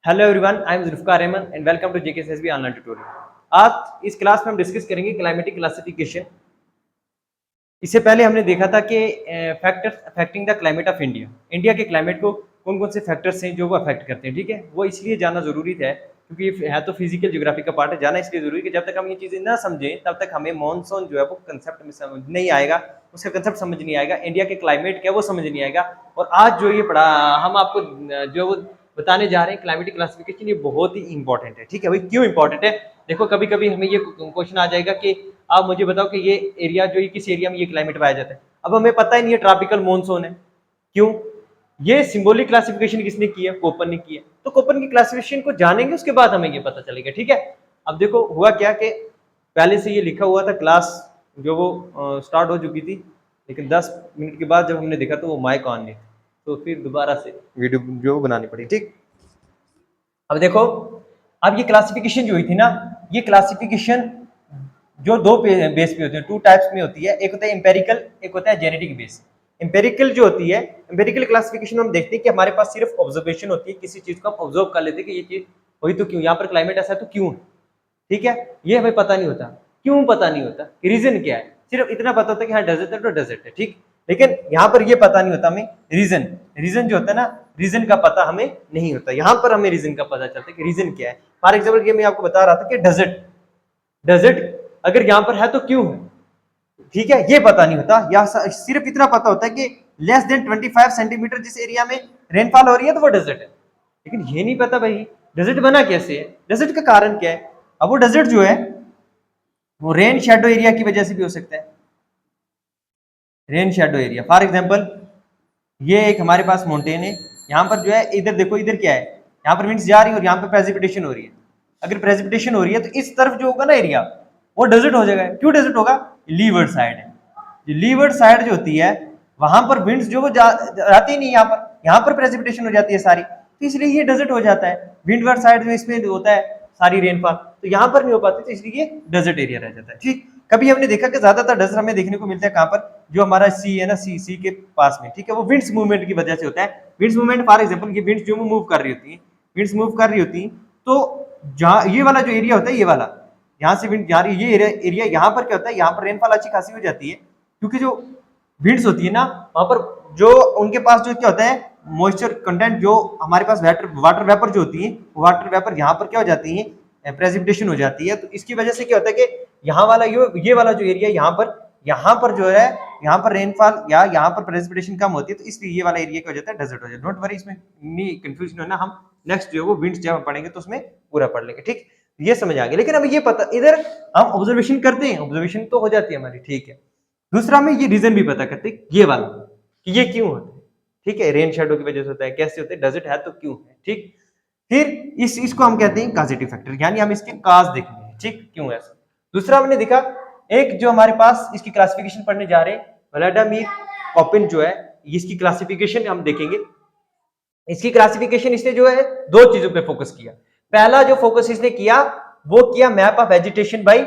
Hello everyone, I am Zulfikar Rahman and welcome to JKSSB online tutorial. आज इस class में हम डिस्कस करेंगे क्लाइमेटिक क्लासिफिकेशन। इससे पहले हमने देखा था कि factors affecting the climate of India. India के क्लाइमेट को कौन कौन से फैक्टर्स हैं जो वो अफेक्ट करते हैं। ठीक है, वो इसलिए जानना जरूरी है क्योंकि ये है तो फिजिकल ज्योग्राफी का पार्ट है। जाना इसलिए जरूरी है कि जब तक हम ये चीज़ें ना समझें तब तक हमें मॉनसून जो है वो कंसेप्ट में समझ नहीं आएगा, उसका कंसेप्ट समझ नहीं आएगा, इंडिया के क्लाइमेट क्या वो समझ नहीं आएगा। और आज जो ये पढ़ा हम आपको जो वो बताने जा रहे हैं क्लाइमेटिक क्लासिफिकेशन, ये बहुत ही इंपॉर्टेंट है। ठीक है भाई, क्यों इंपॉर्टेंट है? देखो, कभी कभी हमें ये क्वेश्चन आ जाएगा कि आप मुझे बताओ कि ये एरिया जो ये किस एरिया में ये क्लाइमेट पाया जाता है। अब हमें पता ही नहीं है ट्रॉपिकल मॉनसून है। क्यों? ये सिंबॉलिक क्लासिफिकेशन किसने की है? कोपन ने की है। तो कोपन की क्लासिफिकेशन को जानेंगे, उसके बाद हमें ये पता चलेगा। ठीक है, अब देखो हुआ क्या कि पहले से ये लिखा हुआ था, क्लास जो वो स्टार्ट हो चुकी थी, लेकिन 10 मिनट के बाद जब हमने देखा तो वो माइक ऑन नहीं थी, तो फिर दोबारा से वीडियो जो बनानी पड़ी। ठीक, अब देखो, अब ये क्लासिफिकेशन जो हुई थी ना, ये क्लासिफिकेशन जो दो बेस पे होती है, टू टाइप्स में होती है। एक होता है एम्पेरिकल, एक होता है जेनेटिक बेस। एम्पेरिकल जो होती है, एम्पेरिकल क्लासिफिकेशन में हम देखते हैं कि हमारे पास सिर्फ ऑब्जर्वेशन होती है, किसी चीज को हम ऑब्जर्व कर लेते हैं कि ये चीज हुई तो क्यों, यहाँ पर क्लाइमेट ऐसा है तो क्यों है। ठीक है, ये हमें पता नहीं होता। क्यों पता नहीं होता? रीजन क्या है? सिर्फ इतना पता होता है कि हाँ डेजर्ट है तो डेजर्ट है। ठीक, लेकिन यहाँ पर ये पता नहीं होता हमें रीजन। रीजन जो होता है ना, रीजन का पता हमें नहीं होता। यहाँ पर हमें रीजन का पता चलता है कि रीजन क्या है। फॉर एग्जाम्पल ये मैं आपको बता रहा था कि डेजर्ट, डेजर्ट अगर यहाँ पर है तो क्यों है। ठीक है, ये पता नहीं होता। या सिर्फ इतना पता होता है कि लेस देन 25 सेंटीमीटर जिस एरिया में रेनफॉल हो रही है तो वो डेजर्ट है। लेकिन ये नहीं पता भाई डेजर्ट बना कैसे है, डेजर्ट का कारण क्या है। अब वो डेजर्ट जो है वो रेन शेडो एरिया की वजह से भी हो सकता है। Rain shadow area, for example ये एक हमारे पास माउंटेन है, यहाँ पर जो है, इधर देखो, इधर क्या है, यहाँ पर विंड्स जा रही है और यहाँ पर प्रेसिपिटेशन हो रही है। अगर प्रेसिपिटेशन हो रही है तो इस तरफ जो होगा ना एरिया, वो डेजर्ट हो जाएगा। क्यों डेजर्ट होगा? लीवर्ड साइड है। लीवर्ड साइड जो होती है वहां पर विंड्स जो वो जाती नहीं, यहाँ पर प्रेसिपिटेशन हो जाती है सारी, तो इसलिए ये डेजर्ट हो जाता है। विंडवर्ड साइड जो इसमें होता है सारी रेनफॉल, तो यहाँ पर नहीं हो पाती, तो इसलिए ये डेजर्ट एरिया रह जाता है। ठीक, कभी हमने देखा कि ज्यादातर डेजर्ट हमें देखने को मिलता है कहाँ पर, जो हमारा सी है ना, सी के पास में। ठीक है, वो विंड्स मूवमेंट की वजह से होता है। विंड्स मूवमेंट, फॉर एग्जांपल ये विंड्स जो मूव कर रही होती है, विंड्स मूव कर रही होती, तो जहाँ ये वाला जो एरिया होता है, ये वाला यहाँ से विंड जा रही है, ये एरिया, यहाँ पर क्या होता है, यहाँ पर रेनफॉल अच्छी खासी हो जाती है, क्योंकि जो विंड्स होती है ना, वहां पर जो उनके पास जो क्या होता है, मॉइस्चर कंटेंट, जो हमारे पास वाटर वेपर जो होती है, वाटर वेपर यहाँ पर क्या हो जाती है, प्रेसिपिटेशन हो जाती है। तो इसकी वजह से क्या होता है कि यहाँ वाला ये वाला जो एरिया, यहाँ पर जो है, यहाँ पर रेनफॉल या यहाँ पर प्रेसिपिटेशन कम होती है, तो इसलिए ये वाला एरिया क्या हो जाता है, डेजर्ट हो जाता है। डोंट वरी, इसमें नहीं कंफ्यूजन होना, हम नेक्स्ट जो है वो विंड्स जब पढ़ेंगे तो उसमें पूरा पढ़ लेंगे। ठीक, ये समझ आ गया। लेकिन अब ये पता, इधर हम ऑब्जर्वेशन करते हैं, ऑब्जर्वेशन तो हो जाती है हमारी। ठीक है, दूसरा में ये रीजन भी पता करते हैं, ये वाला कि ये क्यों होता है। ठीक है, रेन शेडो की वजह से होता है, कैसे होता है, डेजर्ट है तो क्यों है। ठीक, फिर इसको हम कहते हैं काजेटिव फैक्टर, यानी हम इसके काज देखने हैं। ठीक, क्यों ऐसा। दूसरा हमने देखा, एक जो हमारे पास इसकी क्लासिफिकेशन पढ़ने जा रहे हैं, व्लादिमीर कोपिन जो है, इसकी क्लासिफिकेशन हम देखेंगे। इसकी क्लासिफिकेशन इसने जो है दो चीजों पे फोकस किया। पहला जो फोकस इसने किया वो किया map of vegetation by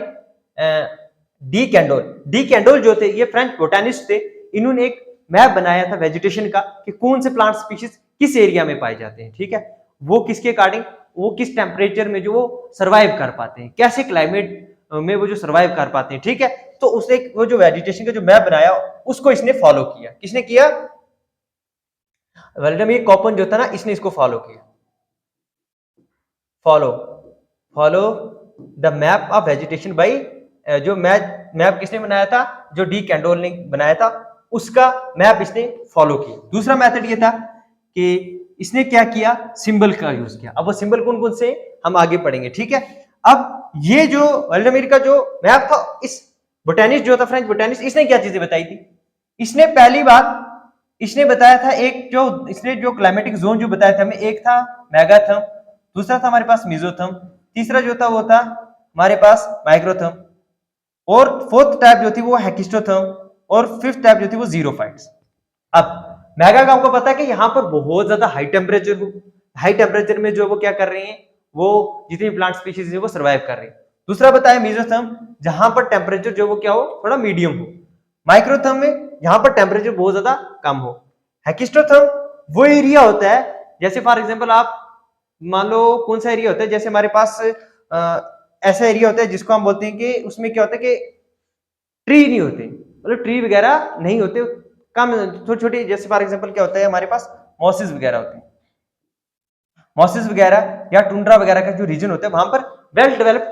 de Candolle. De Candolle जो थे, ये फ्रेंच बोटानिस्ट थे, इन्होंने एक मैप बनाया था वेजिटेशन का कि कौन से प्लांट स्पीशीज किस एरिया में पाए जाते हैं। ठीक है, वो किसके अकॉर्डिंग, वो किस टेम्परेचर में जो वो सर्वाइव कर पाते हैं, कैसे क्लाइमेट में वो जो सर्वाइव कर पाते हैं। ठीक है, तो उसने वो जो वेजिटेशन का जो मैप बनाया उसको इसने फॉलो किया। किसने किया? व्लादिमीर कोपिन जो था ना, इसने इसको फॉलो किया। Follow the map of vegetation by, जो मैप किसने बनाया था, जो डी कैंडोल ने बनाया था, उसका मैप इसने फॉलो किया। दूसरा मेथड ये था कि इसने क्या किया, सिंबल का यूज किया। अब वो सिंबल कौन कौन से हम आगे पढ़ेंगे। ठीक है, अब ये जो व्लादिमीर का जो मैप था, इस बोटेनिस्ट जो था, फ्रेंच बोटेनिस्ट, इसने क्या चीजें बताई थी। इसने पहली बात इसने बताया था, एक जो इसने जो क्लाइमेटिक जोन जो बताया था हमें, एक था मेगाथर्म, दूसरा था हमारे पास मेसोथर्म, तीसरा जो था वो था हमारे पास माइक्रोथर्म, और फोर्थ टाइप जो थी वो हेकिस्टोथर्म, और फिफ्थ टाइप जो थी वो जीरोफाइट्स। अब मेगा का आपको पता है कि यहाँ पर बहुत ज्यादा हाई टेम्परेचर हो, हाई टेम्परेचर में जो वो क्या कर रहे हैं, वो जितनी प्लांट स्पीशीज है वो सर्वाइव कर रहे हैं। दूसरा बताया मेसोथर्म, जहां पर टेम्परेचर जो वो क्या हो, थोड़ा मीडियम हो। माइक्रोथर्म में यहाँ पर टेम्परेचर बहुत ज्यादा कम हो। हेकिस्टोथर्म वो एरिया होता है, जैसे फॉर एग्जांपल आप मान लो कौन सा एरिया होता है, जैसे हमारे पास ऐसा एरिया होता है जिसको हम बोलते हैं कि उसमें क्या होता है कि ट्री नहीं होते, मतलब ट्री वगैरह नहीं होते, कम छोटी छोटी, जैसे फॉर एग्जांपल क्या होता है हमारे पास मॉसेस वगैरह होते हैं, मॉसेस वगैरह या टुंड्रा वगैरह का जो रीजन होता है वहां पर वेल डेवलप्ड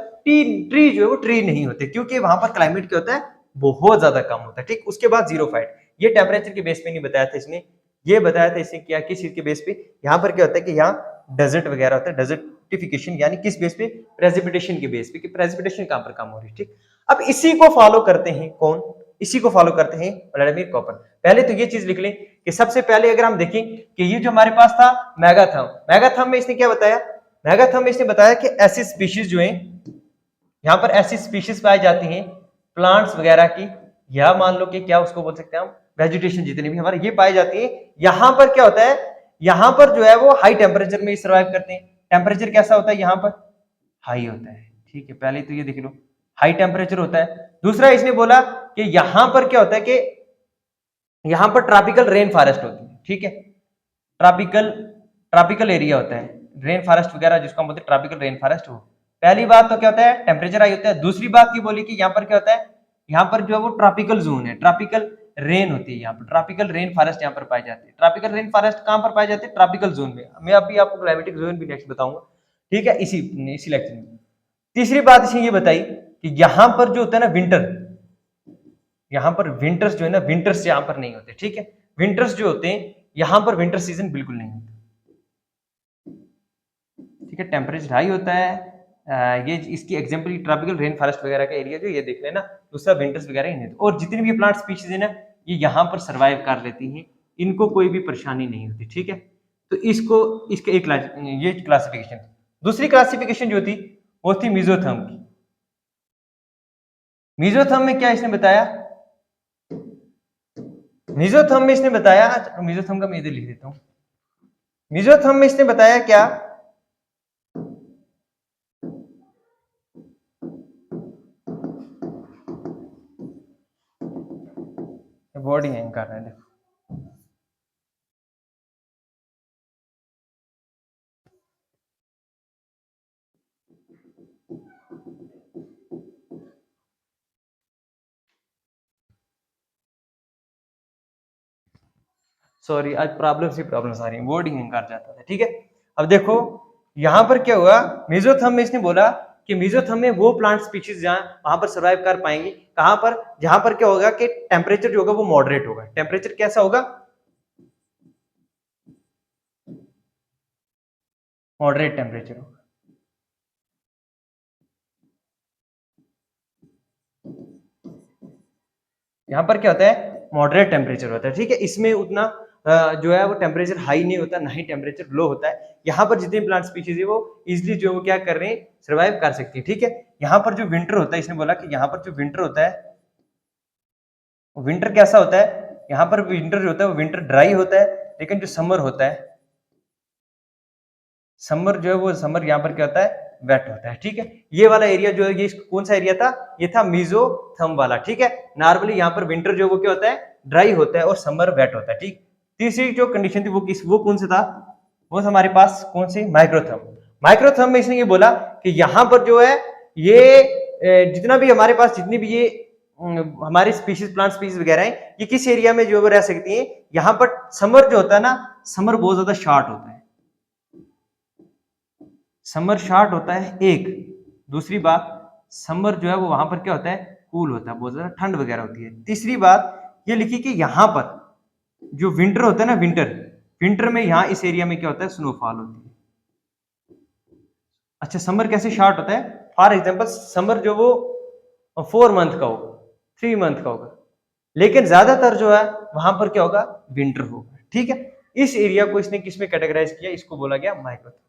ट्री जो है वो ट्री नहीं होते, क्योंकि वहां पर क्लाइमेट क्या होता है बहुत ज्यादा कम होता है। ठीक, उसके बाद जीरो फाइट, ये टेम्परेचर के बेस पे नहीं बताया था इसने, ये बताया था इसने क्या किस चीज के बेस पे, यहाँ पर क्या होता है कि यहाँ डेजर्ट वगैरह होता है, डेजर्टिफिकेशन, यानी किस बेस पे, प्रेसिपिटेशन के बेस पे, कि प्रेसिपिटेशन कहां पर कम हो रही है। ठीक, अब इसी को फॉलो करते हैं कौन, इसी को फॉलो करते हैं व्लादिमीर कॉपर। पहले तो ये चीज लिख लें कि सबसे पहले अगर हम देखें कि ये जो हमारे पास था मैगाथम, मैगाथम में इसने क्या बताया, मैगाथम में इसने बताया कि ऐसी स्पीशीज जो हैं, यहाँ पर ऐसी स्पीशीज पाई जाती हैं प्लांट्स वगैरह की, या मान लो कि क्या उसको बोल सकते हैं हम, वेजिटेशन जितनी भी हमारे ये पाई जाती है, यहाँ पर क्या होता है, यहाँ पर जो है वो हाई टेम्परेचर में सर्वाइव करते हैं। टेम्परेचर कैसा होता है यहाँ पर, हाई होता है। ठीक है, पहले तो ये देख लो हाई टेम्परेचर होता है। दूसरा इसने बोला कि यहां पर क्या होता है कि यहां पर ट्रॉपिकल रेन फॉरेस्ट होती है। ठीक है, ट्रॉपिकल एरिया होता है, रेन फॉरेस्ट वगैरह जिसको हम बोलते हैं ट्रॉपिकल रेन फॉरेस्ट हो। पहली बात तो क्या होता है टेम्परेचर हाई होता है। दूसरी बात ये बोली कि यहाँ पर क्या होता है, यहाँ पर जो है वो ट्रॉपिकल जोन है, ट्रॉपिकल रेन होती है, यहाँ पर ट्रॉपिकल रेन फॉरेस्ट यहाँ पर पाई जाती है। ट्रॉपिकल रेन फॉरेस्ट कहां पर पाई जाती है, ट्रॉपिकल जोन में। मैं अभी आपको क्लाइमेटिक जोन भी नेक्स्ट बताऊंगा, ठीक है, इसी लेक्चर में। तीसरी बात इसने ये बताई कि यहां पर जो होता है ना विंटर, यहां पर विंटर्स जो है ना, विंटर्स यहां पर नहीं होते। ठीक है, विंटर्स जो होते हैं यहां पर विंटर सीजन बिल्कुल नहीं होता। ठीक है, टेम्परेचर हाई होता है, ये इसकी एग्जांपल ट्रॉपिकल रेन फॉरेस्ट वगैरह का एरिया जो ये देख लेना, दूसरा विंटर्स वगैरह ही नहीं। और जितनी भी प्लांट स्पीशीज है ना ये यहाँ पर सर्वाइव कर लेती हैं, इनको कोई भी परेशानी नहीं होती। ठीक है, तो इसको इसके एक ये क्लासिफिकेशन। दूसरी क्लासिफिकेशन जो थी वो थी मीजोथर्म की। मीजोथर्म में क्या इसने बताया, मीजोथर्म में इसने बताया, मीजोथर्म का मैं इधर लिख देता हूं। मीजोथर्म में इसने बताया क्या, बॉडी हैंग कर रहा है देखो, सॉरी आज प्रॉब्लम्स आ रही है, वर्ड हैंग कर जाता था। ठीक है, अब देखो यहां पर क्या हुआ, मीजोथर्म में इसने बोला कि मीजोथर्म में वो प्लांट स्पीशीज जहां वहां पर सर्वाइव कर पाएंगी, कहां पर, जहां पर क्या होगा कि टेम्परेचर जो होगा वो मॉडरेट होगा। टेम्परेचर कैसा होगा, मॉडरेट टेम्परेचर होगा। यहाँ पर क्या होता है, मॉडरेट टेम्परेचर होता है। ठीक है, इसमें उतना जो है वो टेम्परेचर हाई नहीं होता, ना ही टेम्परेचर लो होता है। यहाँ पर जितनी प्लांट स्पीशीज है वो इजिली जो है वो क्या कर रहे हैं, सर्वाइव कर सकती है। ठीक है, यहाँ पर जो विंटर होता है, इसने बोला कि यहाँ पर जो विंटर होता है, विंटर कैसा होता है, यहाँ पर विंटर जो होता है वो विंटर ड्राई होता है, लेकिन जो समर होता है, समर जो है वो समर यहाँ पर क्या होता है, वेट होता है। ठीक है, ये वाला एरिया जो है ये कौन सा एरिया था, ये था मीजोथर्म वाला। ठीक है, नॉर्मली यहाँ पर विंटर जो वो क्या होता है, ड्राई होता है और समर वेट होता है। ठीक, तीसरी जो कंडीशन थी वो कौन सा था, वो हमारे पास कौन सी, माइक्रोथर्म। माइक्रोथर्म में इसने ये बोला कि यहाँ पर जो है ये जितना भी हमारे पास जितनी भी ये हमारी स्पीशीज, प्लांट स्पीशीज वगैरह है, ये किस एरिया में जो है रह सकती है, यहाँ पर समर जो होता है ना, समर बहुत ज्यादा शॉर्ट होता है, समर शॉर्ट होता है एक। दूसरी बात, समर जो है वो वहां पर क्या होता है, कूल होता है, बहुत ज्यादा ठंड वगैरह होती है। तीसरी बात ये लिखी कि यहां पर जो विंटर होता है ना, विंटर में यहाँ इस एरिया में क्या होता है, स्नोफॉल होती है। अच्छा, समर कैसे शॉर्ट होता है, फॉर एग्जाम्पल समर जो वो 4 मंथ का होगा, 3 मंथ का होगा, लेकिन ज्यादातर जो है वहां पर क्या होगा, विंटर होगा। ठीक है, इस एरिया को इसने किसमें कैटेगराइज किया, इसको बोला गया माइक्रोथर्म।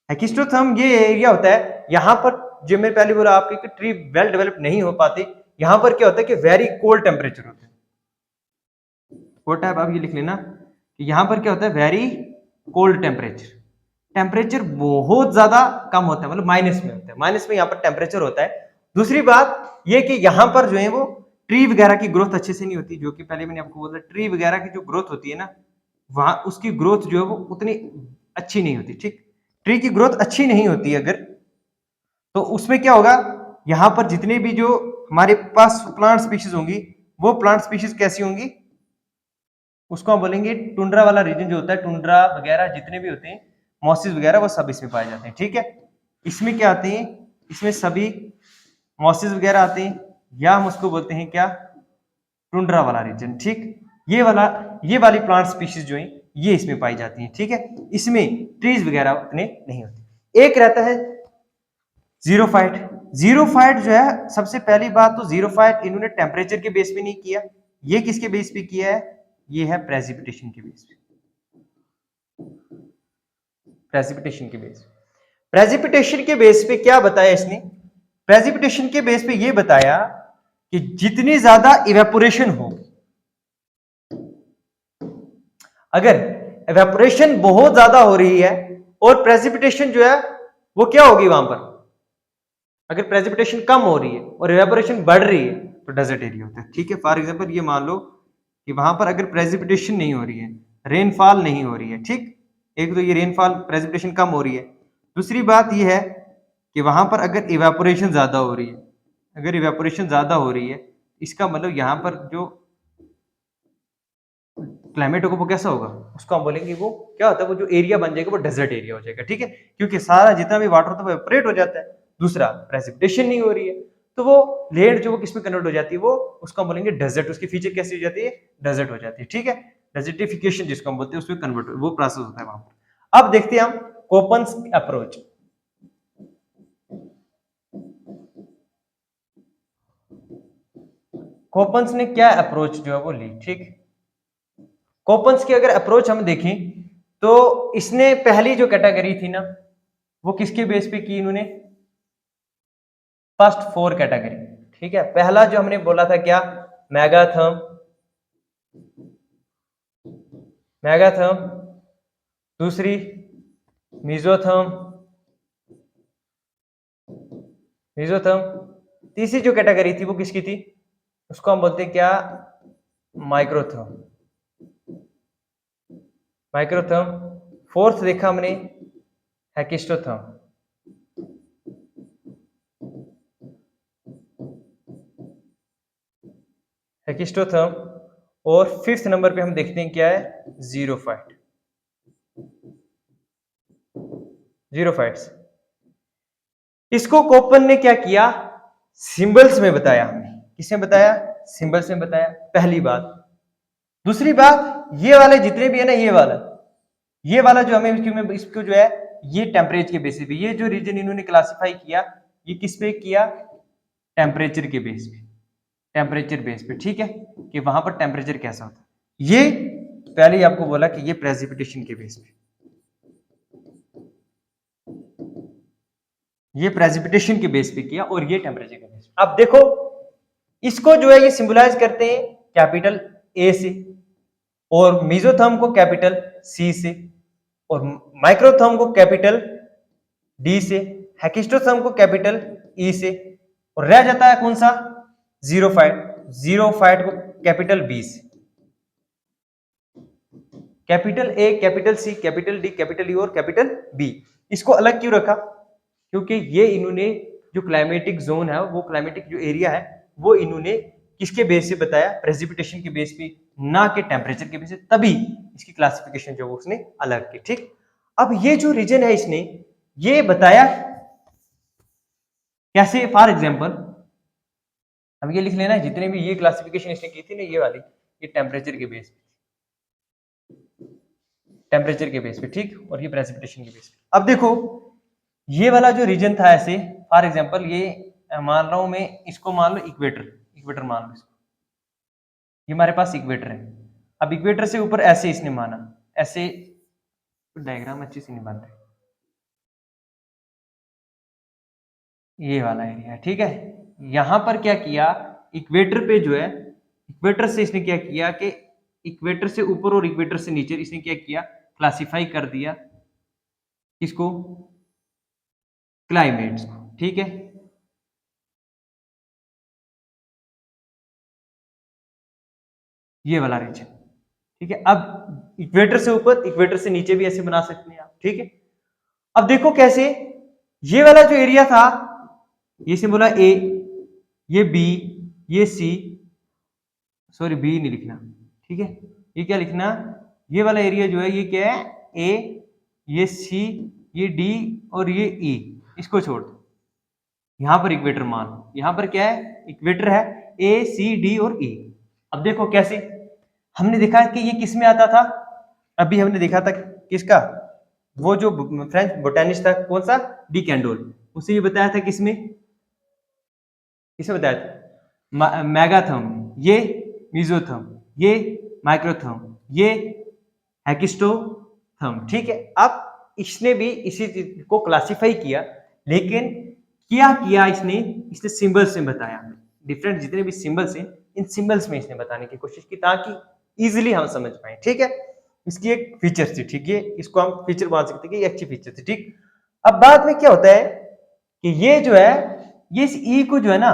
हेकिस्टोथर्म ये एरिया होता है, यहां पर जो मैं पहले बोला आपके कि ट्री वेल डेवलप नहीं हो पाते, यहां पर क्या होता है कि वेरी कोल्ड टेम्परेचर होता है। कोल्ड टाइप आप ये लिख लेना कि यहां पर क्या होता है, वेरी कोल्ड टेम्परेचर, टेम्परेचर बहुत ज्यादा कम होता है, मतलब माइनस में होता है, माइनस में यहाँ पर टेम्परेचर होता है। दूसरी बात ये कि यहाँ पर जो है वो ट्री वगैरह की ग्रोथ अच्छे से नहीं होती, जो कि पहले मैंने आपको बोला, ट्री वगैरह की जो ग्रोथ होती है ना, वहां उसकी ग्रोथ जो है वो उतनी अच्छी नहीं होती। ठीक, ट्री की ग्रोथ अच्छी नहीं होती अगर, तो उसमें क्या होगा, यहां पर जितने भी जो हमारे पास प्लांट स्पीशीज होंगी वो प्लांट स्पीशीज कैसी होंगी, उसको हम बोलेंगे टुंड्रा वाला रीजन जो होता है, टुंड्रा वगैरह जितने भी होते हैं मॉसिस वगैरह वो सब इसमें पाए जाते हैं। ठीक है, इसमें क्या आते हैं, इसमें सभी मॉसिस वगैरह आते हैं, या हम उसको बोलते हैं क्या, टुंड्रा वाला रीजन। ठीक, ये वाली प्लांट स्पीशीज जो है ये इसमें पाई जाती हैं। ठीक है, इसमें ट्रीज वगैरह उतने नहीं होते। एक रहता है जीरोफाइट। जीरोफाइट जो है, सबसे पहली बात तो जीरोफाइट इन्होंने टेम्परेचर के बेस पे नहीं किया, ये किसके बेस पे किया है, ये है प्रेसिपिटेशन के बेस पे। प्रेसिपिटेशन के बेस पे, प्रेसिपिटेशन के बेस पे क्या बताया इसने, प्रेसिपिटेशन के बेस पे ये बताया कि जितनी ज्यादा इवेपोरेशन हो, अगर इवेपोरेशन बहुत ज्यादा हो रही है और प्रेसिपिटेशन जो है वो क्या होगी वहां पर, अगर प्रेसिपिटेशन कम हो रही है और इवेपोरेशन बढ़ रही है तो डेजर्ट एरिया होता है। ठीक है, फॉर एग्जांपल ये मान लो कि वहां पर अगर प्रेसिपिटेशन नहीं हो रही है, रेनफॉल नहीं हो रही है, ठीक, एक तो ये रेनफॉल प्रेसिपिटेशन कम हो रही है, दूसरी बात ये है कि वहां पर अगर इवेपोरेशन ज्यादा हो रही है, अगर इवेपोरेशन ज्यादा हो रही है इसका मतलब यहाँ पर जो क्लाइमेट होगा वो कैसा होगा, उसको हम बोलेंगे वो क्या होता है, वो जो एरिया बन जाएगा वो डेजर्ट एरिया हो जाएगा। ठीक है, क्योंकि सारा जितना भी वाटर होता है वो इवेपोरेट हो जाता है। दूसरा, प्रेसिपिटेशन नहीं हो रही है तो वो लैंड जो वो किस में कन्वर्ट हो जाती है, वो उसको हम बोलेंगे डेजर्ट, उसकी फीचर कैसी हो जाती है, डेजर्ट हो जाती है। ठीक है, डेजर्टिफिकेशन जिसको हम बोलते हैं उसमें कन्वर्ट, वो प्रोसेस होता है वहां पर। अब देखते हैं हम कोपन्स अप्रोच। कोपन्स ने क्या अप्रोच जो है वो ली। ठीक, कोपन्स की अगर अप्रोच हम देखें तो इसने पहली जो कैटेगरी थी ना वो किसके बेस पे की, इन्होंने फर्स्ट 4 कैटेगरी। ठीक है, पहला जो हमने बोला था क्या, मेगाथर्म, मेगाथर्म, दूसरी मीजोथर्म, मीजोथर्म, तीसरी जो कैटेगरी थी वो किसकी थी, उसको हम बोलते हैं क्या, माइक्रोथर्म, माइक्रोथर्म। फोर्थ देखा हमने हेकिस्टोथर्म, हेकिस्टोथर्म। और फिफ्थ नंबर पे हम देखते हैं क्या है, जीरोफाइट, जीरोफाइट्स। इसको कोपन ने क्या किया, सिंबल्स में बताया, हमें किसने बताया, सिंबल्स में बताया, पहली बात। दूसरी बात, ये वाले जितने भी है ना, ये वाला जो हमें इसको जो है ये टेम्परेचर के बेसिस पे, ये जो रीजन इन्होंने क्लासिफाई किया ये किस पे किया, टेम्परेचर के बेस पे, टेम्परेचर बेस पे। ठीक है, कि वहां पर टेम्परेचर कैसा होता है, ये पहले ही आपको बोला कि ये प्रेसिपिटेशन के बेस पे, ये प्रेसिपिटेशन के बेस पे किया और ये टेम्परेचर के बेस पे। अब देखो इसको जो है ये सिंबलाइज करते हैं कैपिटल ए से, और मीजोथर्म को कैपिटल सी से, और माइक्रोथर्म को कैपिटल डी से, हेकिस्टोथर्म को कैपिटल ई से, और रह जाता है कौन सा, जीरोफाइट, जीरोफाइट को कैपिटल बी से। Capital A, capital C, capital D, capital E और कैपिटल बी। इसको अलग क्यों रखा, क्योंकि ये इन्होंने जो क्लाइमेटिक जोन है, वो क्लाइमेटिक जो एरिया है वो इन्होंने किसके बेस से बताया, प्रेसिपिटेशन के बेस पे, ना कि टेम्परेचर के बेस पे, तभी इसकी क्लासिफिकेशन जो उसने अलग की। ठीक, अब ये जो रीजन है इसने ये बताया कैसे, फॉर एग्जांपल अब ये लिख लेना, जितने भी ये क्लासिफिकेशन इसने की थी ना ये वाली, ये टेम्परेचर के बेस पे, टेम्परेचर के बेस पे। ठीक, और ये प्रेसिपिटेशन के बेस पे। अब देखो ये वाला जो रीजन था, ऐसे फॉर एग्जांपल ये मान रहा हूं मैं, इसको मान लो इक्वेटर, इक्वेटर मान लो इसको, ये हमारे पास इक्वेटर है। अब इक्वेटर से ऊपर ऐसे इसने माना, ऐसे डायग्राम अच्छी से नहीं बन रही, ये वाला एरिया है। ठीक है, यहां पर क्या किया, इक्वेटर पे जो है, इक्वेटर से इसने क्या किया कि इक्वेटर से ऊपर और इक्वेटर से नीचे इसने क्या किया, क्लासिफाई कर दिया किसको, क्लाइमेट्स को। ठीक है, ये वाला रीजन। ठीक है, अब इक्वेटर से ऊपर इक्वेटर से नीचे भी ऐसे बना सकते हैं आप। ठीक है, अब देखो कैसे, ये वाला जो एरिया था, ये से बोला ए, ये बी, ये सी, सॉरी बी नहीं लिखना, ठीक है, ये क्या लिखना, ये वाला एरिया जो है ये क्या है, ए, ये सी, ये डी और ये ई, इसको छोड़ दो, यहां पर इक्वेटर मान, यहां पर क्या है, इक्वेटर है, ए सी डी और ई। अब देखो कैसे, हमने देखा कि ये किस में आता था, अभी हमने देखा था किसका, वो जो फ्रेंच बोटेनिस्ट था, कौन सा, डी कैंडोल, उसे ये बताया था किसमें, किसे बताया था, मैगाथर्म, ये मीजोथर्म, ये माइक्रोथर्म, ये हेकिस्टोथर्म, ठीक है। अब इसने भी इसी चीज को क्लासिफाई किया, लेकिन क्या किया इसने सिंबल्स में बताया, डिफरेंट जितने भी सिंबल्स हैं इन सिंबल्स में इसने बताने की कोशिश की ताकि इजीली हम समझ पाए, ठीक है। इसकी एक फीचर थी, ठीक है, इसको हम फीचर मान सकते हैं कि ये अच्छी फीचर थी, ठीक। अब बाद में क्या होता है कि ये जो है, ये इस ई को जो है ना,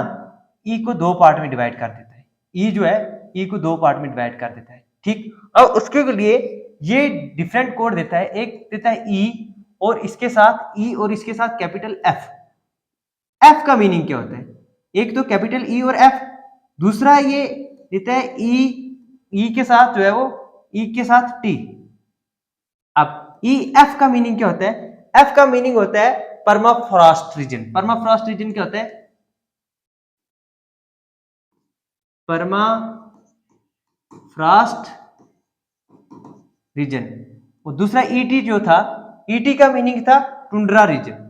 ई को दो पार्ट में डिवाइड कर देता है, ई जो है ई को दो पार्ट में डिवाइड कर देता है, ठीक। और उसके लिए ये डिफरेंट कोड देता है, एक देता है ई और इसके साथ ई और इसके साथ कैपिटल एफ। एफ का मीनिंग क्या होता है, एक तो कैपिटल ई और एफ, दूसरा ये देता है ई, ई के साथ जो है वो ई के साथ टी। अब ई एफ का मीनिंग क्या होता है, एफ का मीनिंग होता है परमाफ्रॉस्ट रीजन। परमाफ्रॉस्ट रीजन क्या होता है, परमाफ्रॉस्ट रीजन। और दूसरा ईटी जो था, ईटी का मीनिंग था टुंड्रा रीजन।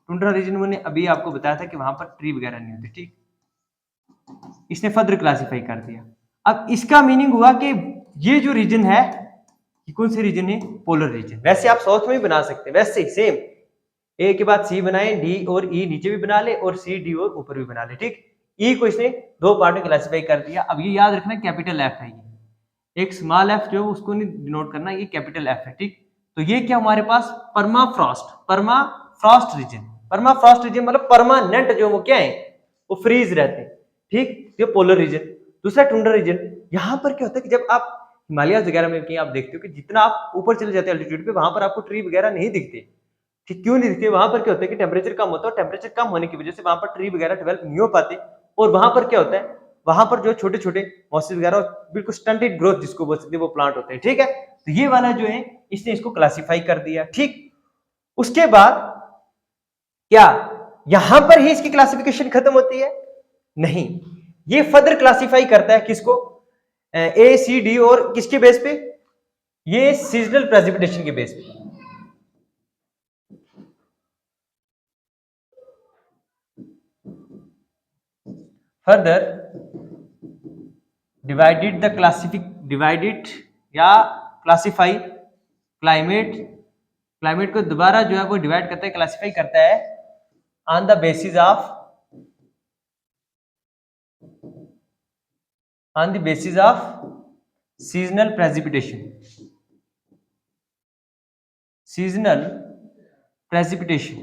टुंड्रा रीजन मैंने अभी आपको बताया था कि वहां पर ट्री वगैरह नहीं होते, ठीक। इसने फर्दर क्लासिफाई कर दिया। अब इसका मीनिंग हुआ कि ये जो रीजन है, ये कौन से रीजन है, पोलर रीजन। वैसे आप साउथ में भी बना सकते हैं, वैसे ही सेम, ए के बाद सी बनाए, डी और ई नीचे भी बना ले और सी डी और ऊपर भी बना ले, ठीक। ई को इसने दो पार्ट में क्लासिफाई कर दिया। अब ये याद रखना कैपिटल एफ है, ये एक स्मॉल एफ जो उसको नहीं डिनोट करना, ये कैपिटल एफ है, ठीक। तो ये क्या हमारे पास permafrost, permafrost region. Permafrost region मतलब परमानेंट जो वो क्या है, वो फ्रीज रहते हैं, ठीक। ये पोलर रीजन। दूसरा टुंड्रा रीजन, यहाँ पर क्या होता है कि जब आप हिमालय वगैरह में कहीं आप देखते हो कि जितना आप ऊपर चले जाते हैं एल्टीट्यूड पे, वहां पर आपको ट्री वगैरह नहीं दिखते, ठीक। क्यों नहीं दिखते, वहां पर क्या होता है कि टेम्परेचर कम होता है, टेम्परेचर कम होने की वजह से वहां पर ट्री वगैरह डेवलप नहीं हो पाते। और वहां पर क्या होता है, वहां पर जो छोटे छोटे मॉसेस वगैरह बिल्कुल स्टंटेड ग्रोथ जिसको बोल सकते हैं, वो प्लांट होते हैं, ठीक है। तो ये वाला जो है इसने इसको क्लासिफाई कर दिया, ठीक। उसके बाद क्या यहां पर ही इसकी क्लासिफिकेशन खत्म होती है, नहीं, ये फर्दर क्लासिफाई करता है किसको, ए सी डी, और किसके बेस पे, ये सीजनल प्रेसिपिटेशन के बेस पे। फर्दर डिवाइडेड या क्लासिफाई क्लाइमेट को दोबारा जो है वो डिवाइड करता है, क्लासिफाई करता है on the basis of seasonal precipitation. Seasonal precipitation,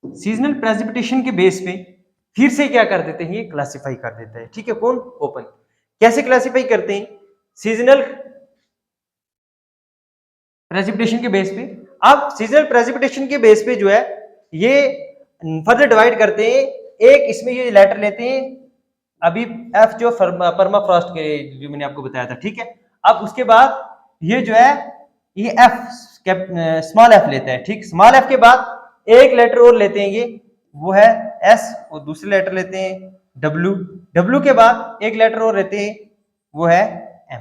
seasonal precipitation के बेस पे फिर से क्या कर देते हैं, ये क्लासिफाई कर देता है, ठीक है। कौन, ओपन। कैसे क्लासिफाई करते हैं, सीजनल प्रेसिपिटेशन के बेस पे। अब सीजनल प्रेसिपिटेशन के बेस पे जो है ये फर्दर डिवाइड करते हैं, एक इसमें ये लेटर लेते हैं, अभी एफ जो परमाफ्रॉस्ट के जो मैंने आपको बताया था, ठीक है। अब उसके बाद ये जो है ये एफ स्मॉल एफ लेता है, ठीक। स्मॉल एफ के बाद एक लेटर और लेते हैं, ये वो है एस, और दूसरे लेटर लेते हैं डब्ल्यू। डब्ल्यू के बाद एक लेटर और लेते हैं, वो है एम।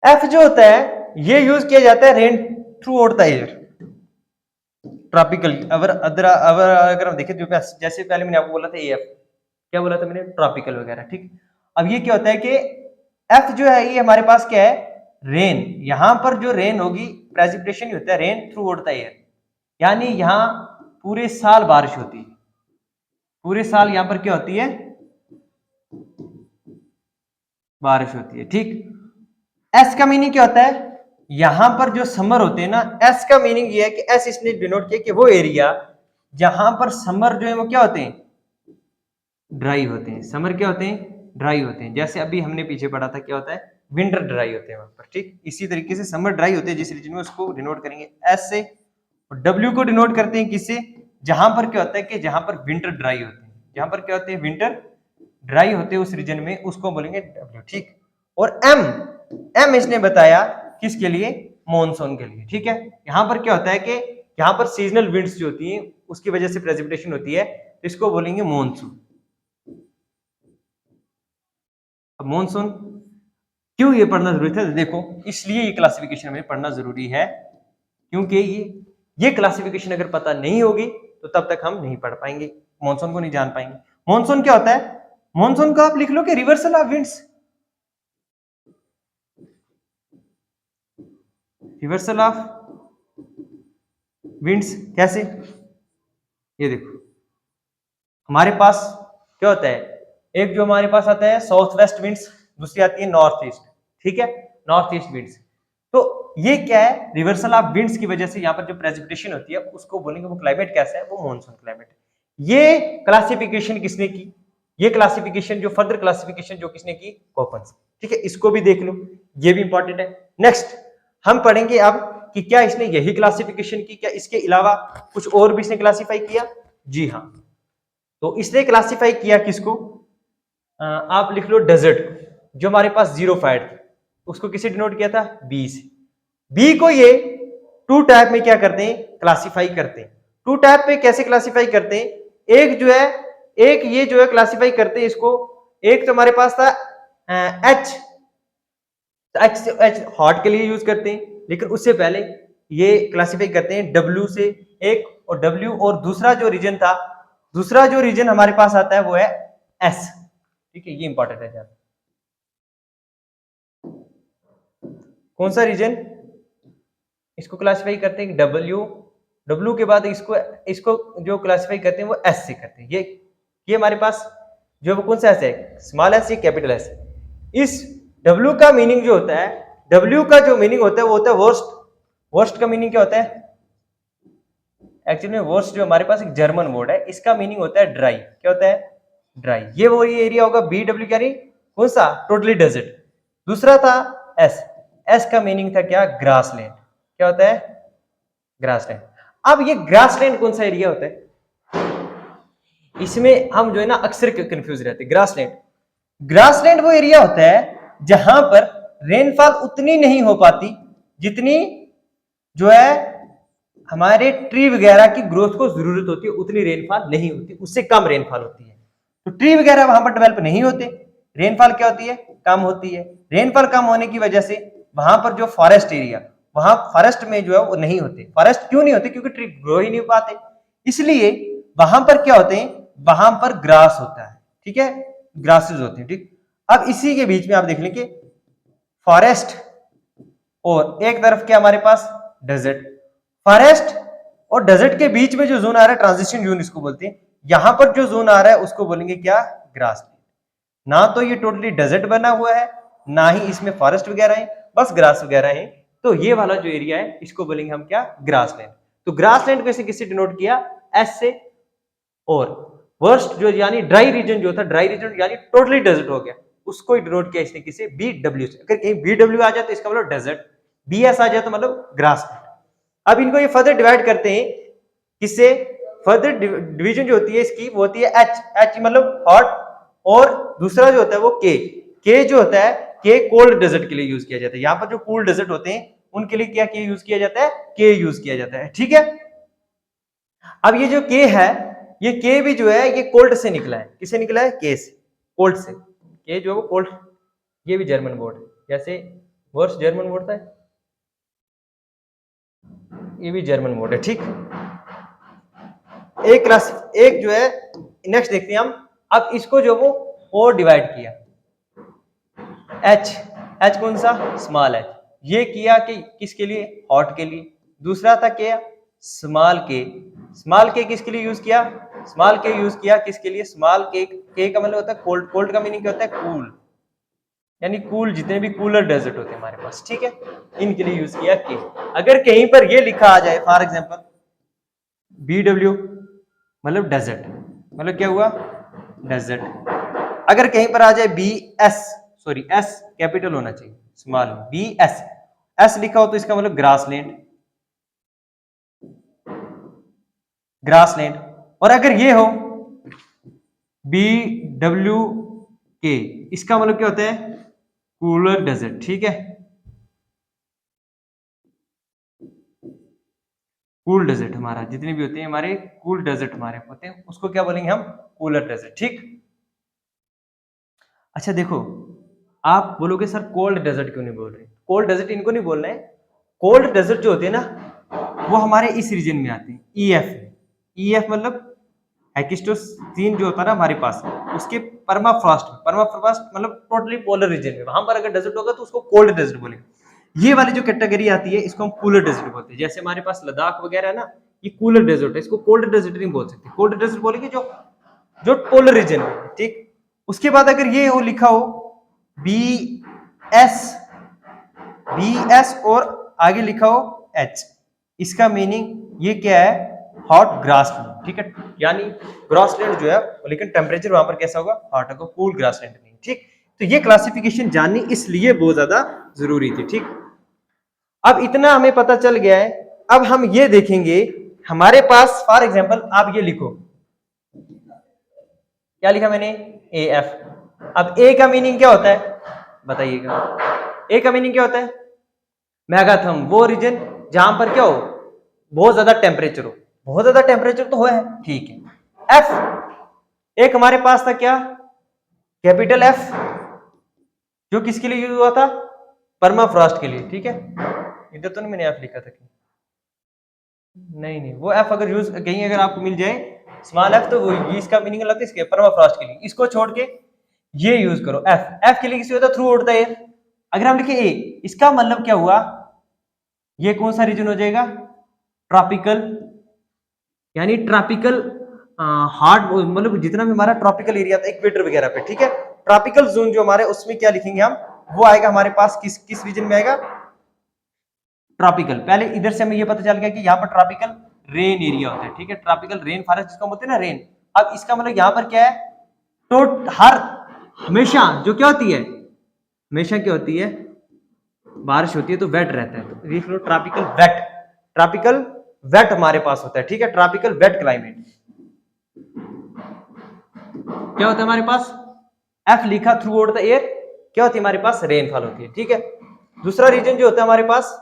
एफ जो होता है ये यूज किया जाता है rain through out the year, tropical. अगर हम देखें जो जैसे पहले मैंने आपको बोला था एफ, क्या बोला था मैंने, ट्रॉपिकल वगैरह, ठीक। अब ये क्या होता है कि एफ जो है ये हमारे पास क्या है, रेन। यहां पर जो रेन होगी, प्रेसिपिटेशन होता है rain through out the year, यानी यहां पूरे साल बारिश होती है, पूरे साल यहां पर क्या होती है, बारिश होती है, ठीक। एस का मीनिंग क्या होता है, यहां पर जो समर होते हैं ना, एस का मीनिंग ये है कि एस इसने डिनोट किया कि वो एरिया जहां पर समर जो है वो क्या होते हैं, ड्राई होते हैं। समर क्या होते हैं, ड्राई होते हैं। जैसे अभी हमने पीछे पढ़ा था क्या होता है, विंटर ड्राई होते हैं वहां पर, ठीक। इसी तरीके से समर ड्राई होते हैं जिस रीजन में, उसको डिनोट करेंगे एस से, और डब्ल्यू को डिनोट करते हैं किससे, जहां पर क्या होता है कि जहां पर विंटर ड्राई होते हैं, जहां पर क्या होते हैं विंटर ड्राई होते हैं उस रीजन में, उसको बोलेंगे डब्ल्यू, ठीक। और एम इसने बताया किसके लिए, मॉनसून के लिए, ठीक है। यहां पर क्या होता है कि यहां पर सीजनल विंड्स जो होती हैं उसकी वजह से प्रेसिपिटेशन होती है, तो इसको बोलेंगे मॉनसून। अब मॉनसून क्यों ये पढ़ना जरूरी था, देखो इसलिए ये क्लासिफिकेशन हमें पढ़ना जरूरी है, क्योंकि ये क्लासिफिकेशन अगर पता नहीं होगी तो तब तक हम नहीं पढ़ पाएंगे, मॉनसून को नहीं जान पाएंगे। मॉनसून क्या होता है, मॉनसून को आप लिख लो कि reversal of winds, reversal of winds कैसे, ये देखो हमारे पास क्या होता है, एक जो हमारे पास आता है साउथ वेस्ट विंड्स, दूसरी आती है नॉर्थ ईस्ट, ठीक है, नॉर्थ ईस्ट विंड्स। तो ये क्या है, रिवर्सल ऑफ विंड्स की वजह से यहाँ पर जो प्रेसिपिटेशन होती है उसको बोलेंगे वो क्लाइमेट कैसा है, वो मॉनसून क्लाइमेट है। ये क्लासिफिकेशन किसने की, ये क्लासिफिकेशन जो फर्दर क्लासिफिकेशन जो किसने की, कोपन्स, ठीक है, इसको भी देख लो, ये भी इंपॉर्टेंट है। नेक्स्ट हम पढ़ेंगे अब कि क्या इसने यही क्लासिफिकेशन की, क्या इसके अलावा कुछ और भी इसने क्लासिफाई किया, जी हाँ। तो इसने क्लासिफाई किया किसको, आप लिख लो डेजर्ट, जो हमारे पास जीरो फाइट थी उसको किसे डिनोट किया था, बी से। बी को ये टू टाइप में क्या करते हैं, क्लासिफाई करते हैं। टू टाइप पे कैसे क्लासिफाई करते हैं, एक जो है, एक ये जो है क्लासिफाई करते हैं इसको, एक तो हमारे पास था एच, एच हॉट के लिए यूज करते हैं, लेकिन उससे पहले ये क्लासिफाई करते हैं डब्ल्यू से एक, और डब्ल्यू, और दूसरा जो रीजन था, दूसरा जो रीजन हमारे पास आता है वो है एस, ठीक है, ये इंपॉर्टेंट है यार। कौन सा रीजन, इसको क्लासिफाई करते हैं डब्ल्यू, डब्ल्यू के बाद इसको इसको जो क्लासिफाई करते हैं वो एस से करते हैं। ये हमारे पास जो वो कौन सा एस है, स्मॉल एस या कैपिटल एस। इस डब्ल्यू का मीनिंग जो होता है, डब्ल्यू का जो मीनिंग होता है वो होता है वर्स्ट। वर्स्ट का मीनिंग क्या होता है, एक्चुअली में वर्स्ट जो हमारे पास एक जर्मन वर्ड है, इसका मीनिंग होता है ड्राई, क्या होता है, ड्राई। ये वो ये एरिया होगा बी डब्ल्यू, क्या नहीं, कौन सा, टोटली डेजर्ट। दूसरा था एस, एस का मीनिंग था क्या, ग्रासलैंड, क्या होता है, ग्रासलैंड। अब ये ग्रासलैंड कौन सा एरिया होता है, इसमें हम जो है ना अक्सर कंफ्यूज रहते हैं। ग्रासलैंड, ग्रासलैंड वो एरिया होता है जहां पर रेनफॉल उतनी नहीं हो पाती जितनी जो है हमारे ट्री वगैरह की ग्रोथ को जरूरत होती है, उतनी रेनफॉल नहीं होती, उससे कम रेनफॉल होती है। तो ट्री वगैरह वहां पर डेवलप नहीं होते, रेनफॉल क्या होती है, कम होती है। रेनफॉल कम होने की वजह से वहां पर जो फॉरेस्ट एरिया, वहां फॉरेस्ट में जो है वो नहीं होते। फॉरेस्ट क्यों नहीं होते, क्योंकि ट्री ग्रो ही नहीं पाते, इसलिए वहां पर क्या होते हैं, वहां पर ग्रास होता है, ठीक है, ग्रासेस होते हैं, ठीक। अब इसी के बीच में आप देख लें कि फॉरेस्ट और एक तरफ क्या हमारे पास डेजर्ट, फॉरेस्ट और डेजर्ट के बीच में जो जोन आ रहा है, ट्रांजिशन जोन इसको बोलते हैं, यहां पर जो जोन आ रहा है उसको बोलेंगे क्या, ग्रास। ना तो ये टोटली डेजर्ट बना हुआ है, ना ही इसमें फॉरेस्ट वगैरह है, बस ग्रास वगैरह है। तो ये वाला जो एरिया है इसको बोलेंगे हम क्या, ग्रासलैंड। तो ग्रासलैंड को किससे डिनोट किया, एस से। और वर्स्ट जो यानी ड्राई रीजन जो था, ड्राई रीजन यानी टोटली डेजर्ट हो गया, उसको डिनोट किया इसने किसे, बी डब्ल्यू से। अगर कहीं बी डब्ल्यू आ जाए तो इसका मतलब डेजर्ट, बी एस आ जाए तो मतलब ग्रासलैंड। अब इनको ये फर्दर डिवाइड करते हैं किससे, फर्दर डिवीजन जो होती है इसकी वो होती है एच, एच मतलब हॉट, और दूसरा जो होता है वो के जो होता है, के कोल्ड डेजर्ट के लिए यूज किया जाता है। यहां पर जो कोल्ड डेजर्ट होते हैं उनके लिए क्या के यूज किया जाता है, के यूज किया जाता है, ठीक है। अब ये जो के है, ये के भी जो है ये कोल्ड से निकला है, किससे निकला है, के से, कोल्ड से। के जो है वो कोल्ड, ये भी जर्मन वर्ड है, जैसे वर्ष जर्मन वर्ड था, ये भी जर्मन वर्ड है, ठीक। एक क्लास, एक जो है, नेक्स्ट देखते हैं हम। अब इसको जो वो और डिवाइड किया, एच, एच कौन सा, स्मॉल एच, ये किया कि किसके लिए, हॉट के लिए। दूसरा था क्या, स्मॉल के, स्मॉल के किसके लिए यूज किया, स्मॉल के यूज किया किसके लिए, स्मॉल के का मतलब होता है कोल्ड, कोल्ड का मीनिंग क्या होता है, कूल, यानी कूल, जितने भी कूलर डेजर्ट होते हैं हमारे पास, ठीक है, इनके लिए यूज किया के। अगर कहीं पर ये लिखा आ जाए फॉर एग्जांपल बी डब्ल्यू मतलब डेजर्ट, मतलब क्या हुआ, डेजर्ट। अगर कहीं पर आ जाए B S, sorry S capital होना चाहिए, स्मॉल बी एस, एस लिखा हो तो इसका मतलब ग्रासलैंड, ग्रासलैंड। और अगर ये हो बी डब्ल्यू के, इसका मतलब क्या होता है, कूलर डेजर्ट, ठीक है, कूल डेजर्ट हमारा जितने भी होते हैं हमारे कूल डेजर्ट हमारे होते हैं, उसको क्या बोलेंगे हम, कूलर डेजर्ट, ठीक। अच्छा देखो, आप बोलोगे सर कोल्ड डेजर्ट क्यों नहीं बोल रहे, कोल्ड डेजर्ट इनको नहीं बोलना है, कोल्ड डेजर्ट जो होते हैं ना वो हमारे इस रीजन में आते हैं, ईएफ, ईएफ मतलब हेकिस्टोसिन जो होता है ना हमारे पास, उसके परमाफ्रॉस्ट, परमाफ्रॉस्ट मतलब टोटली पोलर रीजन में, वहां पर अगर डेजर्ट होगा तो उसको कोल्ड डेजर्ट बोलेंगे। ये वाली जो कैटेगरी आती है इसको हम कूलर डेजर्ट बोलते हैं, जैसे हमारे पास लद्दाख वगैरह है ना, ये कूलर डेजर्ट है, इसको कोल्ड डेजर्ट नहीं बोल सकते, कोल्ड डेजर्ट बोलेंगे जो जो पोलर रीजन में, ठीक। उसके बाद अगर ये हो लिखा हो बी एस, बी एस और आगे लिखा हो एच, इसका मीनिंग ये क्या है, हॉट ग्रासलैंड, ठीक है, यानी ग्रासलैंड जो है लेकिन टेम्परेचर वहां पर कैसा होगा, हॉट होगा, कूल ग्रासलैंड नहीं, ठीक। तो ये क्लासिफिकेशन जाननी इसलिए बहुत ज्यादा जरूरी थी, ठीक। अब इतना हमें पता चल गया है, अब हम ये देखेंगे हमारे पास फॉर एग्जांपल आप ये लिखो, क्या लिखा मैंने, ए एफ। अब ए का मीनिंग क्या होता है बताइएगा, ए का मीनिंग क्या होता है, मैगाथम, वो रीजन जहां पर क्या हो, बहुत ज्यादा टेम्परेचर हो, बहुत ज्यादा टेम्परेचर तो है, ठीक है। एफ एक हमारे पास था क्या, कैपिटल एफ, जो किसके लिए यूज हुआ था, परमाफ्रॉस्ट के लिए, ठीक है। इधर तो नहीं मैंने एफ लिखा था कि नहीं नहीं, वो एफ अगर यूज कहीं अगर आपको मिल जाए स्मॉल एफ तो वो इसका मीनिंग अलग है, इसके परमाफ्रॉस्ट के लिए, इसको छोड़ के ये यूज करो एफ, एफ के लिए किसी होता थ्रू आउट द एयर। अगर हम लिखे ए, इसका मतलब क्या हुआ, ये कौन सा रीजन हो जाएगा, ट्रॉपिकल, यानी ट्रॉपिकल हार्ड, मतलब जितना भी हमारा ट्रॉपिकल एरिया था इक्वेटर वगैरह पे, ठीक है, ट्रॉपिकल जोन जो हमारे उसमें क्या लिखेंगे हम, वो आएगा हमारे पास किस किस रीजन में आएगा, ट्रॉपिकल। पहले इधर से हमें ये पता चल गया कि यहाँ पर ट्रॉपिकल रेन एरिया होता है, ठीक है, ट्रॉपिकल रेन फॉरेस्ट जिसको बोलते हैं ना रेन। अब इसका मतलब यहाँ पर क्या है, तो हर हमेशा जो क्या होती है, हमेशा क्या होती है, बारिश होती है तो वेट रहता है, तो देख लो ट्रॉपिकल वेट, ट्रॉपिकल वेट हमारे पास होता है, ठीक है, ट्रॉपिकल वेट क्लाइमेट क्या होता है हमारे पास, एफ लिखा थ्रू आउट द एयर, क्या होती है हमारे पास, रेनफॉल होती है, ठीक है। दूसरा रीजन जो होता है हमारे पास,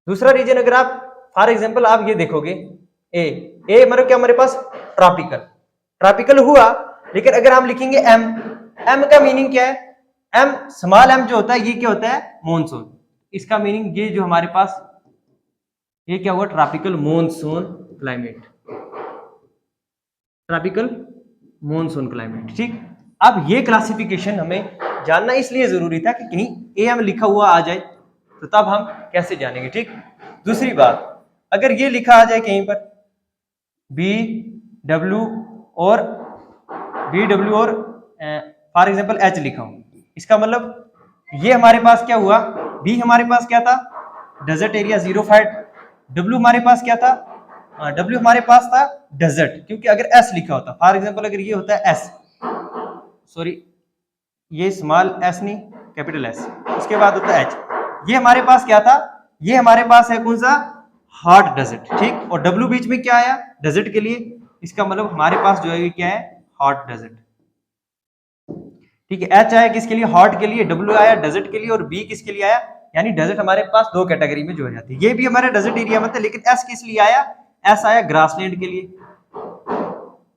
दूसरा रीजन अगर आप फॉर एग्जांपल आप ये देखोगे ए, ए मतलब क्या हमारे पास, ट्रॉपिकल, ट्रॉपिकल हुआ, लेकिन अगर हम लिखेंगे एम, एम का मीनिंग क्या है, एम स्मॉल एम जो होता है ये क्या होता है, मॉनसून, इसका मीनिंग ये जो हमारे पास ये क्या हुआ, tropical monsoon climate, tropical monsoon climate, ठीक। अब ये क्लासिफिकेशन हमें जानना इसलिए जरूरी था कि कहीं ए एम लिखा हुआ आ जाए तो तब हम कैसे जानेंगे, ठीक। दूसरी बात, अगर ये लिखा आ जाए कहीं पर बी डब्ल्यू और फॉर एग्जांपल एच लिखा हो, इसका मतलब ये हमारे पास क्या हुआ, बी हमारे पास क्या था, डेजर्ट एरिया जीरोफाइड, डब्ल्यू हमारे पास क्या था, डब्ल्यू हमारे पास था डेजर्ट, क्योंकि अगर एस लिखा होता फॉर एग्जांपल अगर ये होता है एस, सॉरी ये स्मॉल एस नहीं कैपिटल एस, उसके बाद होता है एच, ये हमारे पास क्या था, ये हमारे पास है कौन सा, हॉट डेजर्ट, ठीक, और डब्ल्यू बीच में क्या आया, डेजर्ट के लिए, इसका मतलब हमारे पास जो है क्या है, हॉट डेजर्ट, ठीक है। एच आया किसके लिए, हॉट के लिए, डब्ल्यू आया डेजर्ट के लिए, और बी किसके लिए आया, यानी डेजर्ट हमारे पास दो कैटेगरी में जो हो जाती है, ये भी हमारा डेजर्ट एरिया में था, लेकिन एस किस लिए आया, एस आया ग्रासलैंड के लिए,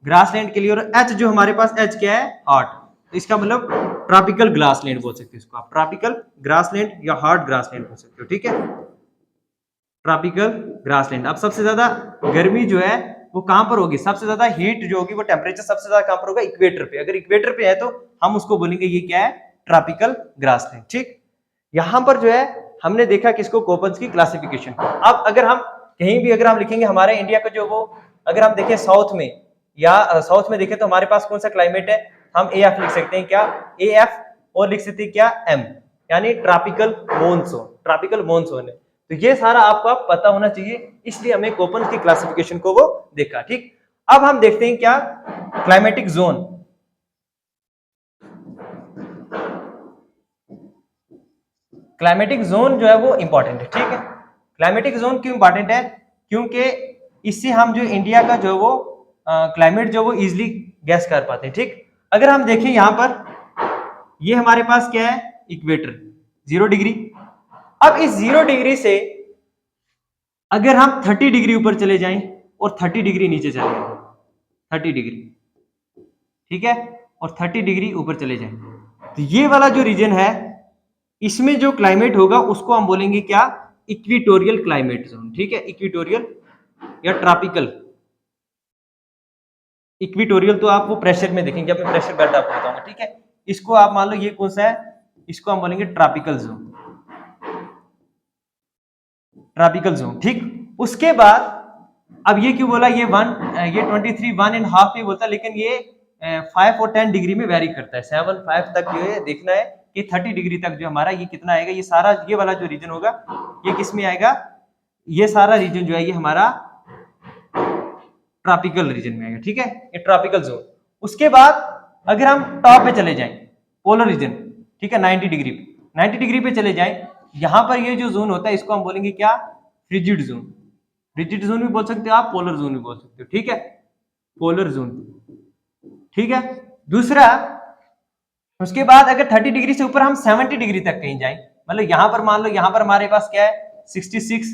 ग्रासलैंड के लिए, और एच जो हमारे पास एच क्या है, हॉट, तो इसका मतलब ट्रॉपिकल ग्रासलैंड बोल सकते हो इसको आप, ट्रॉपिकल ग्रासलैंड या हॉट ग्रासलैंड बोल सकते हो, ठीक है, ट्रॉपिकल ग्रासलैंड। अब सबसे ज्यादा गर्मी जो है वो कहां पर होगी, सबसे ज्यादा हीट जो होगी वो टेम्परेचर सबसे ज्यादा कहां पर होगा, इक्वेटर पे, अगर इक्वेटर पे है तो हम उसको बोलेंगे ये क्या है, ट्रॉपिकल ग्रासलैंड, ठीक। यहां पर जो है हमने देखा किसको, कोपन्स की क्लासिफिकेशन। अब अगर हम कहीं भी अगर हम लिखेंगे हमारे इंडिया का जो वो अगर हम देखें साउथ में या साउथ में देखें तो हमारे पास कौन सा क्लाइमेट है, हम ए एफ लिख सकते हैं, क्या ए एफ, और लिख सकते हैं क्या एम, यानी ट्रॉपिकल मॉनसून, ट्रॉपिकल मॉनसून है। तो ये सारा आपको पता होना चाहिए, इसलिए हमें कोपन्स की क्लासिफिकेशन को वो देखा, ठीक। अब हम देखते हैं क्या क्लाइमेटिक जोन, क्लाइमेटिक जोन जो है वो इंपॉर्टेंट है, ठीक है। क्लाइमेटिक जोन क्यों इंपॉर्टेंट है? क्योंकि इससे हम जो इंडिया का जो वो क्लाइमेट जो वो इजिली गैस कर पाते हैं, ठीक। अगर हम देखें यहाँ पर ये हमारे पास क्या है, इक्वेटर 0 डिग्री। अब इस 0 डिग्री से अगर हम 30 डिग्री ऊपर चले जाएं और 30 डिग्री नीचे चले जाएं, 30 डिग्री, ठीक है, और 30 डिग्री ऊपर चले जाएं, तो ये वाला जो रीजन है इसमें जो क्लाइमेट होगा उसको हम बोलेंगे क्या, इक्विटोरियल क्लाइमेट जोन, ठीक है। इक्विटोरियल या ट्रॉपिकल। इक्विटोरियल तो आप वो प्रेशर में देखेंगे, मैं प्रेशर बेल्ट आपको बताऊंगा, ठीक है। इसको आप मान लो ये कौन सा है, इसको हम बोलेंगे ट्रॉपिकल जोन, ट्रॉपिकल जोन, ठीक। उसके बाद अब ये क्यों बोला, ये 23 1.5 पे बोलता है, लेकिन ये 5 और 10 डिग्री में वेरी करता है। 7 5 तक जो है देखना है कि 30 डिग्री तक जो हमारा ये कितना आएगा। ये सारा ये वाला जो रीजन होगा ये किस में आएगा, ये सारा रीजन जो है ये हमारा ट्रॉपिकल रीजन में आएगा, ठीक है, ये ट्रॉपिकल जोन। उसके बाद अगर हम टॉप पे चले जाएं, पोलर रीजन, ठीक है, 90 डिग्री पे, 90 डिग्री पे चले जाएं, यहां पर ये जो जोन होता है इसको हम बोलेंगे क्या, फ्रिजिड जोन। फ्रिजिड जोन भी बोल सकते हो आप, पोलर जोन भी बोल सकते हो, ठीक है, पोलर जोन, ठीक है। दूसरा, उसके बाद अगर 30 डिग्री से ऊपर हम 70 डिग्री तक कहीं जाएं, मतलब यहां पर मान लो यहां पर हमारे पास क्या है 66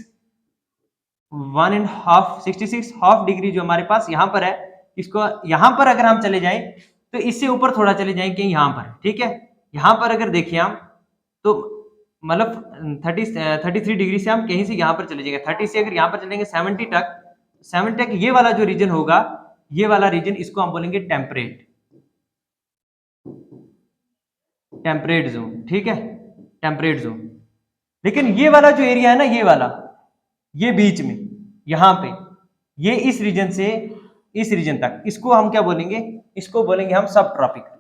1.5 66 हाफ डिग्री जो हमारे पास यहाँ पर है, इसको यहाँ पर अगर हम चले जाएं तो इससे ऊपर थोड़ा चले जाएं कहीं यहाँ पर, ठीक है। यहाँ पर अगर देखिए हम तो मतलब 33 डिग्री से हम कहीं से यहाँ पर चले जाएंगे, 30 से अगर यहाँ पर चलेंगे 70 तक ये वाला जो रीजन होगा, ये वाला रीजन इसको हम बोलेंगे टेम्परेट, टेम्परेट जोन, ठीक है, टेम्परेट जोन। लेकिन ये वाला जो एरिया है ना, ये वाला, ये बीच में यहां पे, ये इस रीजन से इस रीजन तक, इसको हम क्या बोलेंगे, इसको बोलेंगे हम सब ट्रॉपिकल,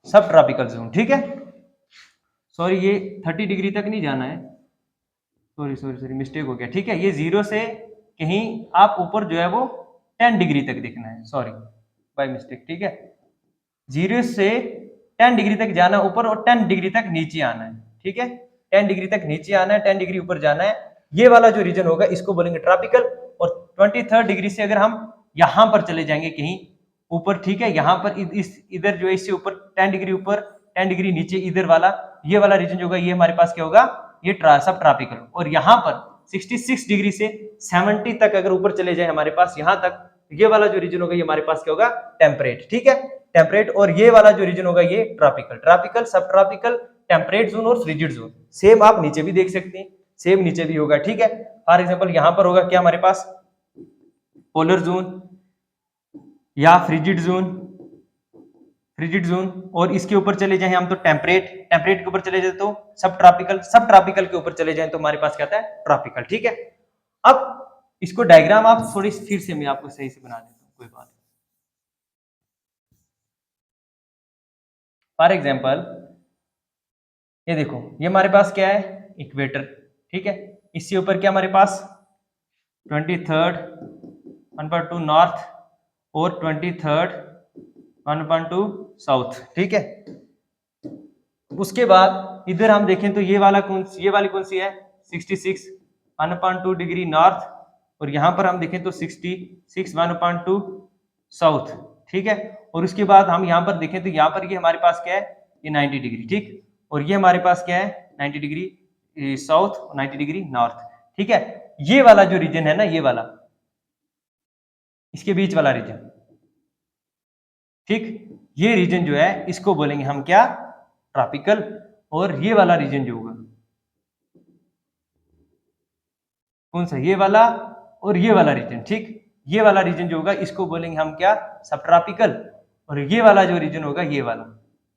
सब ट्रॉपिकल जोन, ठीक है। सॉरी ये 30 डिग्री तक नहीं जाना है, सॉरी सॉरी सॉरी मिस्टेक हो गया, ठीक है। ये 0 से कहीं आप ऊपर जो है वो 10 डिग्री तक देखना है, सॉरी बाय मिस्टेक, ठीक है। 0 से 10 डिग्री तक जाना ऊपर और 10 डिग्री तक नीचे आना है, ठीक है। 10 डिग्री तक नीचे आना है, 10 डिग्री ऊपर जाना है, ये वाला जो रीजन होगा इसको बोलेंगे ट्रॉपिकल। और 23 डिग्री से अगर हम यहां पर चले जाएंगे कहीं ऊपर, ठीक है, यहां पर इस इधर जो है इससे ऊपर 10 डिग्री ऊपर 10 डिग्री नीचे, इधर वाला ये वाला रीजन जो होगा ये हमारे पास क्या होगा, ये सब ट्रॉपिकल। और यहाँ पर 66 डिग्री से 70 तक अगर ऊपर चले जाए हमारे पास यहाँ तक, ये वाला जो रीजन होगा ये हमारे पास क्या होगा, टेम्परेट, ठीक है, टेम्परेट। और ये वाला जो रीजन होगा ये ट्रॉपिकल, ट्रॉपिकल, सब ट्रॉपिकल, टेम्परेट जोन और फ्रिजिड जोन। सेम आप नीचे भी देख सकते हैं, सेम नीचे भी होगा, ठीक है। फॉर एग्जांपल यहां पर होगा क्या हमारे पास, पोलर जोन या फ्रिजिड जोन, फ्रिजिड जोन। और इसके ऊपर चले जाएं हम तो टेम्परेट, टेम्परेट के ऊपर चले जाए तो सब ट्रॉपिकल, सब ट्रॉपिकल के ऊपर चले जाएं तो हमारे पास क्या आता है, ट्रॉपिकल, ठीक है। अब इसको डायग्राम आप थोड़ी फिर से मैं आपको सही से बना देता हूं, कोई बात नहीं। फॉर एग्जाम्पल ये देखो, ये हमारे पास क्या है, इक्वेटर, ठीक है। इसके ऊपर क्या हमारे पास 23 1.2 नॉर्थ और 23 1.2 साउथ, ठीक है। उसके बाद इधर हम देखें तो ये वाला ये वाली कौन सी है, 66 1.2 डिग्री नॉर्थ, और यहां पर हम देखें तो 66 1.2 साउथ, ठीक है। और उसके बाद हम यहां पर देखें तो यहां पर ये हमारे पास क्या है, ये 90 डिग्री, ठीक। और ये हमारे पास क्या है, 90 डिग्री साउथ और 90 डिग्री नॉर्थ, ठीक है। ये वाला जो रीजन है ना, ये वाला, इसके बीच वाला रीजन, ठीक, ये रीजन जो है इसको बोलेंगे हम क्या, ट्रॉपिकल। और ये वाला रीजन जो होगा कौन सा, ये वाला और ये वाला रीजन, ठीक, ये वाला रीजन जो होगा इसको बोलेंगे हम क्या, सब ट्रॉपिकल। और ये वाला जो रीजन होगा ये वाला,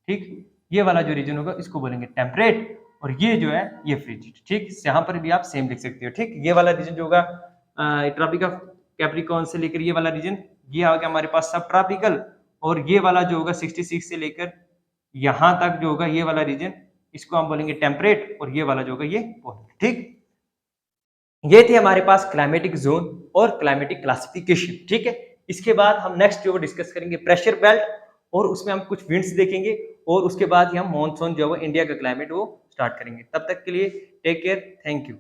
ठीक, ये वाला जो रीजन होगा इसको बोलेंगे टेम्परेट। और ये जो है ये फ्रिजिड, ठीक, यहाँ पर भी आप सेम लिख सकते हो, ठीक। ये वाला रीजन जो होगा ट्रॉपिक ऑफ कैप्रिकॉर्न से लेकर ये वाला रीजन, ये आ गया हमारे पास सब ट्रॉपिकल। और ये वाला जो होगा 66 से लेकर यहां तक जो होगा ये वाला रीजन, इसको हम बोलेंगे टेम्परेट। और ये वाला जो होगा ये पोलर, ठीक। ये थे हमारे पास क्लाइमेटिक जोन और क्लाइमेटिक क्लासिफिकेशन, ठीक है। इसके बाद हम नेक्स्ट जो डिस्कस करेंगे प्रेशर बेल्ट और उसमें हम कुछ विंड्स देखेंगे और उसके बाद ही हम मॉनसून जो है वो इंडिया का क्लाइमेट वो स्टार्ट करेंगे। तब तक के लिए टेक केयर, थैंक यू।